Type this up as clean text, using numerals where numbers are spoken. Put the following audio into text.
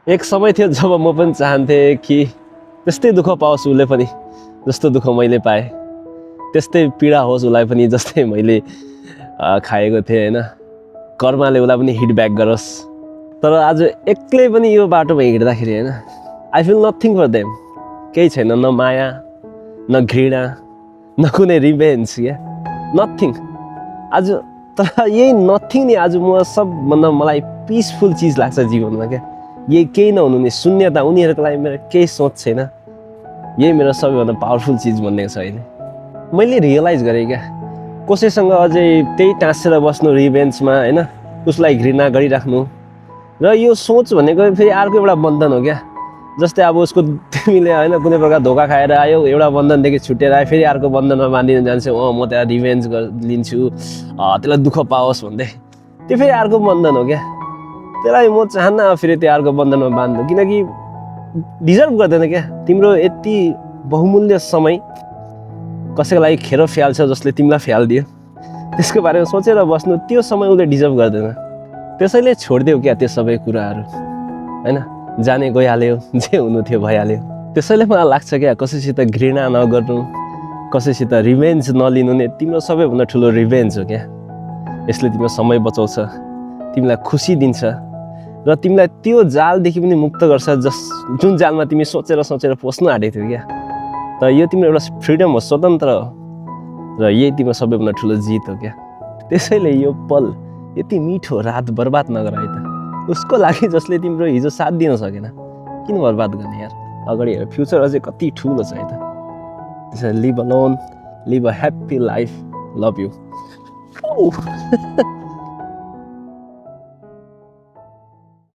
एक समय थियो जब म पनि चाहन्थेँ कि त्यस्तै दुःख पाओस् उसले पनि जस्तो दुःख मैले पाएँ, त्यस्तै पीडा होस् उसलाई पनि जस्तै मैले खाएको थिएँ होइन। कर्मले उसलाई पनि हिट ब्याक गरोस्। तर आज एक्लै पनि यो बाटोमा हिँड्दाखेरि होइन I feel nothing for them. केही छैन, न माया न घृणा न कुनै रिभेन्ज क्या, नथिङ। आज तर यही नथिङ नि आज सबभन्दा मलाई पिसफुल चिज लाग्छ जीवनमा क्या। यही केही नहुनु नि शून्यता, उनीहरूको लागि मेरो केही सोच छैन, यही मेरो सबैभन्दा पावरफुल चिज बनिएको छ अहिले। मैले रियलाइज गरेँ क्या, कसैसँग अझै त्यही टाँसेर बस्नु रिभेन्जमा होइन, उसलाई घृणा गरिराख्नु, र यो सोच भनेको फेरि अर्को एउटा बन्धन हो क्या। जस्तै अब उसको तिमीले होइन कुनै प्रकार धोका खाएर आयो, एउटा बन्धनदेखि छुटेर आयो, फेरि अर्को बन्धनमा बाँधिन जान्छौ, म त्यहाँ रिभेन्ज लिन्छु, त्यसलाई दुःख पाओस् भन्दै, त्यो फेरि अर्को बन्धन हो क्या। त्यसलाई म चाहन्न फेरि त्यो अर्को बन्धनमा बाँध्नु, किनकि डिजर्भ गर्दैन क्या। तिम्रो यति बहुमूल्य समय कसैको लागि खेर फ्याल्छ जसले तिमीलाई फ्यालिदियो, त्यसको बारेमा सोचेर बस्नु, त्यो समय उसले डिजर्भ गर्दैन। त्यसैले छोडिदेऊ क्या त्यो सबै कुराहरू होइन, जाने गइहाल्यो, जे हुनु थियो भइहाल्यो। त्यसैले मलाई लाग्छ क्या, कसैसित घृणा नगर्नु, कसैसित रिभेन्ज नलिनु नै तिम्रो सबैभन्दा ठुलो रिभेन्ज हो क्या। यसले तिम्रो समय बचाउँछ, तिमीलाई खुसी दिन्छ र तिमीलाई त्यो जालदेखि पनि मुक्त गर्छ जुन जालमा तिमी सोचेर पस्नु आँटेको थियौ क्या। तर यो तिम्रो एउटा फ्रिडम हो, स्वतन्त्र हो, र यही तिम्रो सबैभन्दा ठुलो जित हो क्या। त्यसैले यो पल यति मिठो रात बर्बाद नगर है त। उसको लागि जसले तिम्रो हिजो साथ दिन सकेन, किन बर्बाद गर्ने यार। अगाडि हेर, फ्युचर अझै कति ठुलो छ है त। त्यसैले live alone, live a happy life, love you.